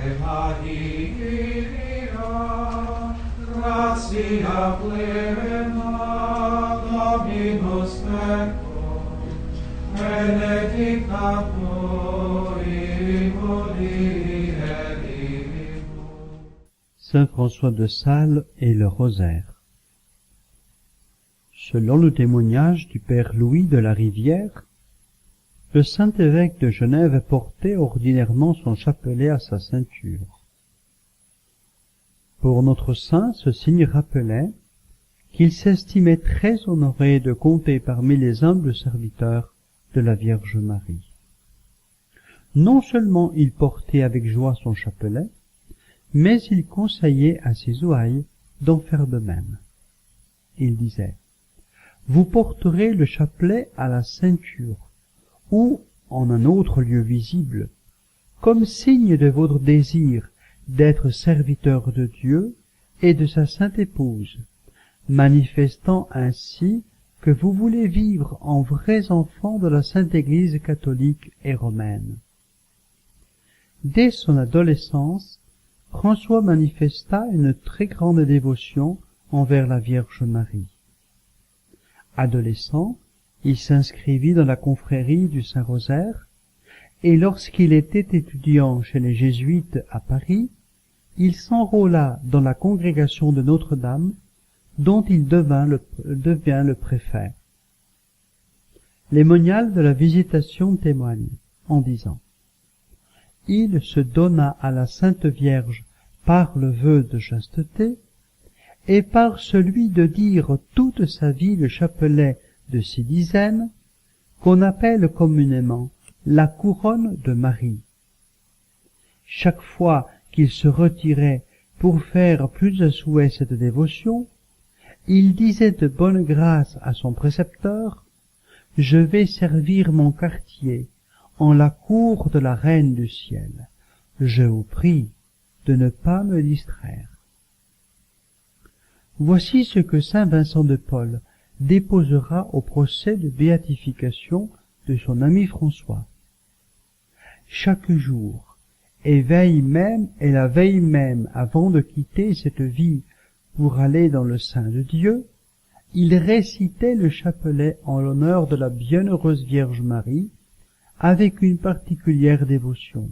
Maria, gratia plena, Dominus tecum, benedicta tu Saint François de Sales et le rosaire. Selon le témoignage du père Louis de la Rivière, le saint évêque de Genève portait ordinairement son chapelet à sa ceinture. Pour notre saint, ce signe rappelait qu'il s'estimait très honoré de compter parmi les humbles serviteurs de la Vierge Marie. Non seulement il portait avec joie son chapelet, mais il conseillait à ses ouailles d'en faire de même. Il disait: « Vous porterez le chapelet à la ceinture, ou en un autre lieu visible, comme signe de votre désir d'être serviteur de Dieu et de sa sainte épouse, manifestant ainsi que vous voulez vivre en vrais enfants de la Sainte Église catholique et romaine. » Dès son adolescence, François manifesta une très grande dévotion envers la Vierge Marie. Adolescent, il s'inscrivit dans la confrérie du Saint-Rosaire, et lorsqu'il était étudiant chez les Jésuites à Paris, il s'enrôla dans la congrégation de Notre-Dame, dont il devient le préfet. Les moniales de la Visitation témoignent en disant: « Il se donna à la Sainte Vierge par le vœu de chasteté, et par celui de dire toute sa vie le chapelet de 6 dizaines, qu'on appelle communément la couronne de Marie. Chaque fois qu'il se retirait pour faire plus à souhait cette dévotion, il disait de bonne grâce à son précepteur: « Je vais servir mon quartier en la cour de la Reine du ciel. Je vous prie de ne pas me distraire. » Voici ce que saint Vincent de Paul déposera au procès de béatification de son ami François. Chaque jour, et la veille même avant de quitter cette vie pour aller dans le sein de Dieu, il récitait le chapelet en l'honneur de la bienheureuse Vierge Marie, avec une particulière dévotion.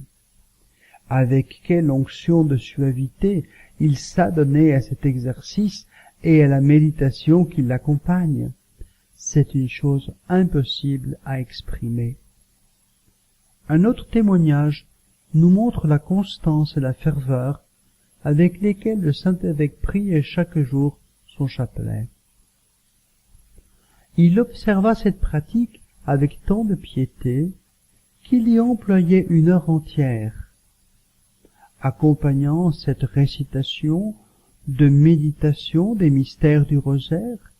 Avec quelle onction de suavité il s'adonnait à cet exercice et à la méditation qui l'accompagne, c'est une chose impossible à exprimer. Un autre témoignage nous montre la constance et la ferveur avec lesquelles le saint évêque priait chaque jour son chapelet. Il observa cette pratique avec tant de piété qu'il y employait 1 heure entière, accompagnant cette récitation de méditation des mystères du rosaire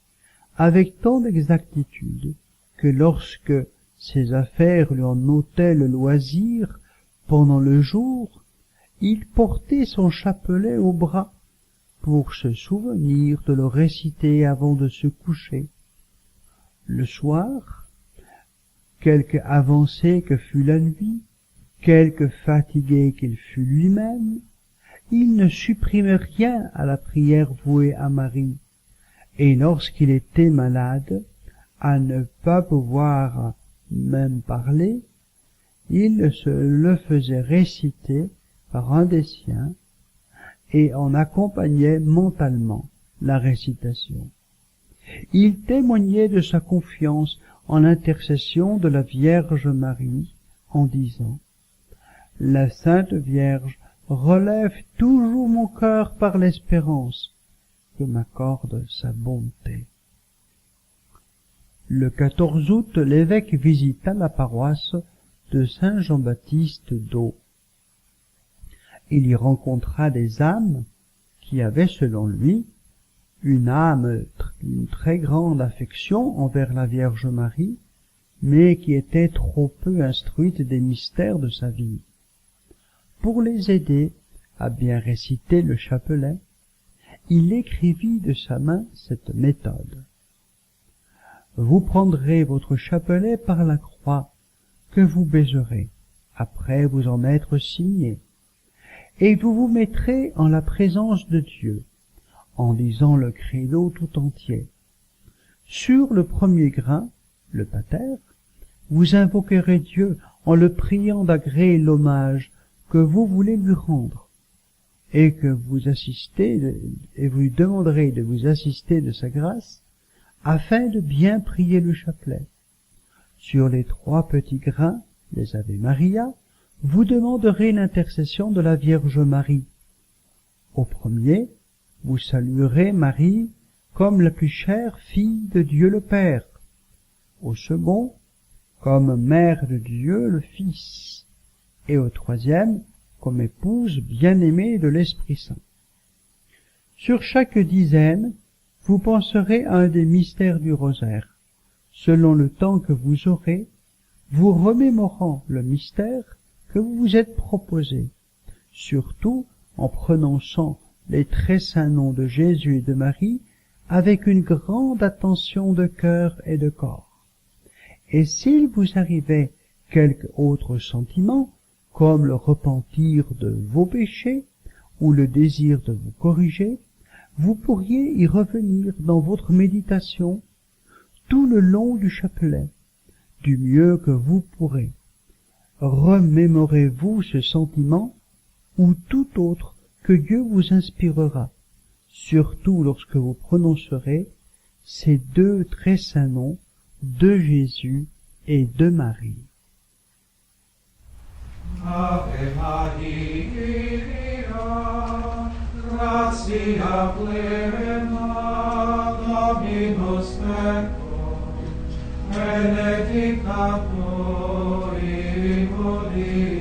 avec tant d'exactitude que lorsque ses affaires lui en ôtaient le loisir pendant le jour, il portait son chapelet au bras pour se souvenir de le réciter avant de se coucher. Le soir, quelque avancée que fût la nuit, quelque fatigué qu'il fût lui-même, il ne supprimait rien à la prière vouée à Marie, et lorsqu'il était malade, à ne pas pouvoir même parler, il se le faisait réciter par un des siens, et en accompagnait mentalement la récitation. Il témoignait de sa confiance en l'intercession de la Vierge Marie, en disant: « La Sainte Vierge relève toujours mon cœur par l'espérance que m'accorde sa bonté. » Le 14 août, l'évêque visita la paroisse de Saint Jean-Baptiste d'Eau. Il y rencontra des âmes qui avaient, selon lui, une très grande affection envers la Vierge Marie, mais qui étaient trop peu instruites des mystères de sa vie. Pour les aider à bien réciter le chapelet, il écrivit de sa main cette méthode. « Vous prendrez votre chapelet par la croix que vous baiserez, après vous en être signé, et vous vous mettrez en la présence de Dieu, en disant le credo tout entier. Sur le premier grain, le pater, vous invoquerez Dieu en le priant d'agréer l'hommage que vous voulez lui rendre, et que vous lui demanderez de vous assister de sa grâce, afin de bien prier le chapelet. Sur les 3 petits grains, les Ave Maria, vous demanderez l'intercession de la Vierge Marie. Au premier, vous saluerez Marie comme la plus chère fille de Dieu le Père. Au second, comme mère de Dieu le Fils. Et au troisième, comme épouse bien-aimée de l'Esprit Saint. Sur chaque dizaine, vous penserez à un des mystères du rosaire, selon le temps que vous aurez, vous remémorant le mystère que vous vous êtes proposé, surtout en prononçant les très saints noms de Jésus et de Marie avec une grande attention de cœur et de corps. Et s'il vous arrivait quelque autre sentiment, comme le repentir de vos péchés ou le désir de vous corriger, vous pourriez y revenir dans votre méditation tout le long du chapelet, du mieux que vous pourrez. Remémorez-vous ce sentiment ou tout autre que Dieu vous inspirera, surtout lorsque vous prononcerez ces 2 très saints noms de Jésus et de Marie. Ave Maria, gratia plena, Dominus tecum, benedicta tu in mulieribus,